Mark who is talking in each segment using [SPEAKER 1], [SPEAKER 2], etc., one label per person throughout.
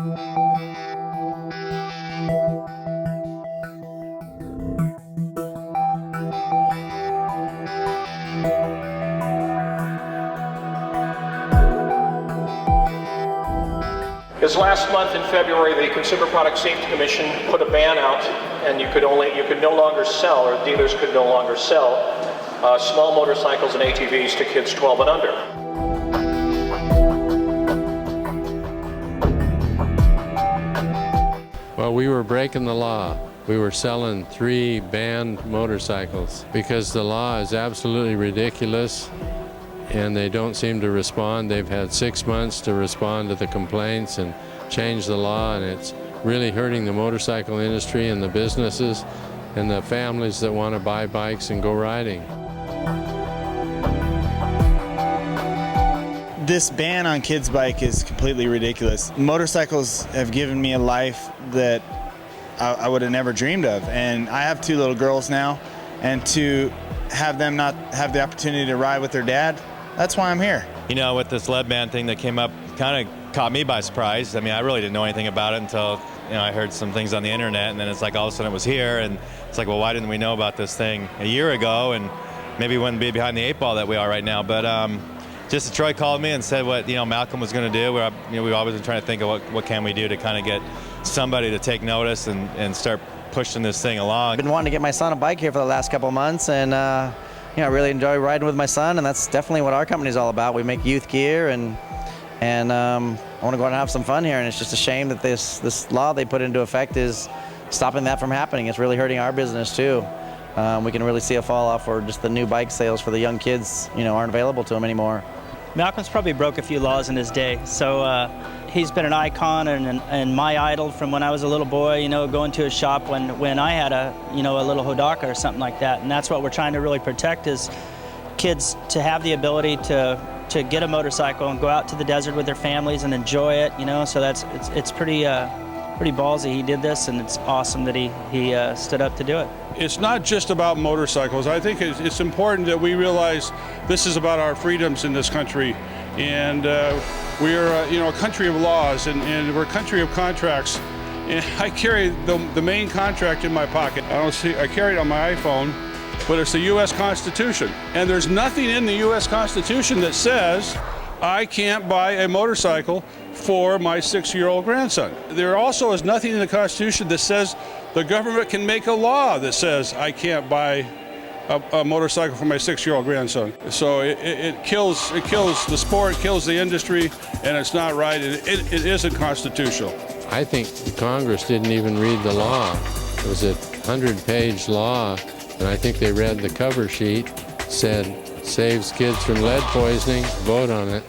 [SPEAKER 1] Because last month in February, the Consumer Product Safety Commission put a ban out, and you could no longer sell, or dealers could no longer sell, small motorcycles and ATVs to kids 12 and under.
[SPEAKER 2] Well, we were breaking the law. We were selling 3 banned motorcycles because the law is absolutely ridiculous and they don't seem to respond. They've had 6 months to respond to the complaints and change the law, and it's really hurting the motorcycle industry and the businesses and the families that want to buy bikes and go riding.
[SPEAKER 3] This ban on kids' bike is completely ridiculous. Motorcycles have given me a life that I would have never dreamed of, and I have 2 little girls now, and to have them not have the opportunity to ride with their dad, that's why I'm here.
[SPEAKER 4] You know, with this lead ban thing that came up, kind of caught me by surprise. I mean, I really didn't know anything about it until, you know, I heard some things on the internet, and then it's like all of a sudden it was here, and it's like, well, why didn't we know about this thing a year ago? And maybe we wouldn't be behind the 8 ball that we are right now. But just Troy called me and said what, you know, Malcolm was going to do. We've always been trying to think of what can we do to kind of get somebody to take notice and start pushing this thing along.
[SPEAKER 5] I've been wanting to get my son a bike here for the last couple of months, and you know, I really enjoy riding with my son, and that's definitely what our company's all about. We make youth gear, and I want to go out and have some fun here, and it's just a shame that this law they put into effect is stopping that from happening. It's really hurting our business too. We can really see a fall off where just the new bike sales for the young kids, you know, aren't available to them anymore.
[SPEAKER 6] Malcolm's probably broke a few laws in his day, so he's been an icon and my idol from when I was a little boy, you know, going to his shop when I had a little Hodaka or something like that. And that's what we're trying to really protect, is kids to have the ability to get a motorcycle and go out to the desert with their families and enjoy it, you know. So it's pretty ballsy he did this, and it's awesome that he stood up to do it.
[SPEAKER 7] It's not just about motorcycles. I think it's important that we realize this is about our freedoms in this country, and we're a country of laws, and we're a country of contracts. And I carry the main contract in my pocket. I carry it on my iPhone, but it's the U.S. Constitution, and there's nothing in the U.S. Constitution that says I can't buy a motorcycle for my 6-year-old grandson. There also is nothing in the Constitution that says the government can make a law that says I can't buy a motorcycle for my 6-year-old grandson. So it kills the sport, kills the industry, and it's not right. It isn't constitutional.
[SPEAKER 2] I think Congress didn't even read the law. It was a 100-page law, and I think they read the cover sheet, said saves kids from lead poisoning, vote on it.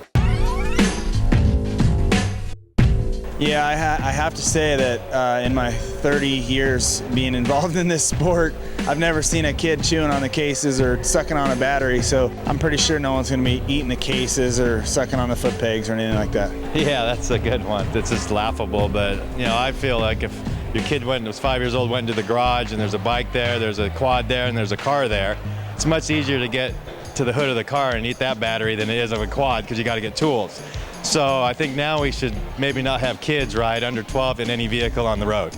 [SPEAKER 3] Yeah, I have to say that in my 30 years being involved in this sport, I've never seen a kid chewing on the cases or sucking on a battery, so I'm pretty sure no one's going to be eating the cases or sucking on the foot pegs or anything like that.
[SPEAKER 4] Yeah, that's a good one. It's just laughable, but you know, I feel like if your kid was 5 years old, went into the garage and there's a bike there, there's a quad there, and there's a car there, it's much easier to get to the hood of the car and eat that battery than it is of a quad, because you got to get tools. So I think now we should maybe not have kids ride under 12 in any vehicle on the road,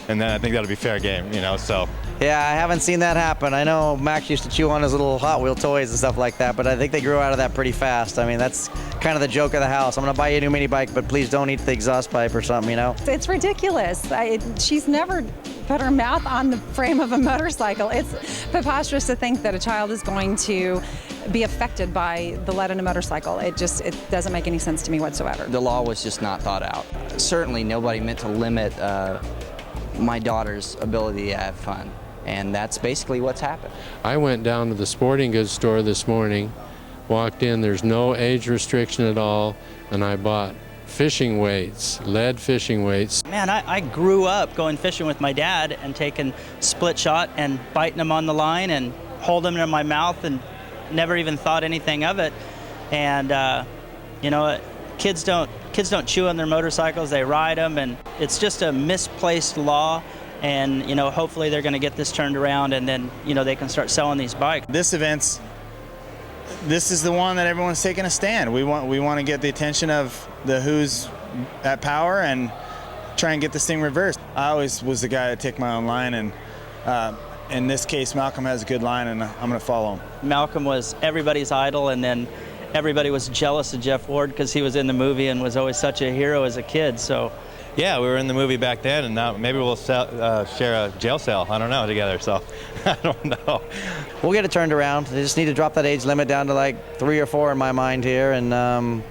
[SPEAKER 4] and then I think that'll be fair game, you know. So
[SPEAKER 5] Yeah, I haven't seen that happen. I know Max used to chew on his little Hot Wheel toys and stuff like that, but I think they grew out of that pretty fast. I mean, that's kind of the joke of the house. I'm going to buy you a new mini bike, but please don't eat the exhaust pipe or something, you know?
[SPEAKER 8] It's ridiculous. She's never put her mouth on the frame of a motorcycle. It's preposterous to think that a child is going to be affected by the lead in a motorcycle. It doesn't make any sense to me whatsoever.
[SPEAKER 9] The law was just not thought out. Certainly nobody meant to limit my daughter's ability to have fun. And that's basically what's happened.
[SPEAKER 2] I went down to the sporting goods store this morning, walked in, there's no age restriction at all, and I bought fishing weights, lead fishing weights.
[SPEAKER 6] Man, I grew up going fishing with my dad and taking split shot and biting them on the line and holding them in my mouth and never even thought anything of it. And you know, kids don't chew on their motorcycles, they ride them, and it's just a misplaced law. And you know, hopefully they're going to get this turned around, and then you know they can start selling these bikes.
[SPEAKER 3] This is the one that everyone's taking a stand. We want to get the attention of the who's at power, and try and get this thing reversed. I always was the guy to take my own line, and in this case, Malcolm has a good line, and I'm going to follow him.
[SPEAKER 6] Malcolm was everybody's idol, and then everybody was jealous of Jeff Ward because he was in the movie and was always such a hero as a kid. So,
[SPEAKER 4] yeah, we were in the movie back then, and now maybe we'll share a jail cell. I don't know, together. So I don't know.
[SPEAKER 5] We'll get it turned around. They just need to drop that age limit down to like 3 or 4 in my mind here, and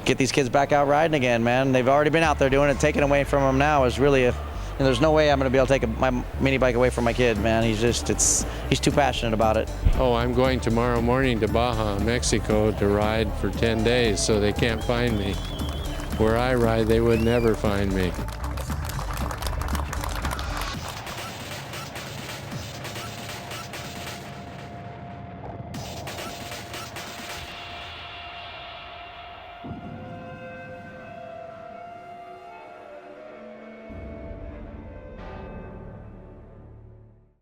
[SPEAKER 5] get these kids back out riding again, man. They've already been out there doing it. Taking away from them now is really there's no way I'm going to be able to take my mini bike away from my kid, man. He's too passionate about it.
[SPEAKER 2] Oh, I'm going tomorrow morning to Baja, Mexico to ride for 10 days, so they can't find me. Where I ride, they would never find me.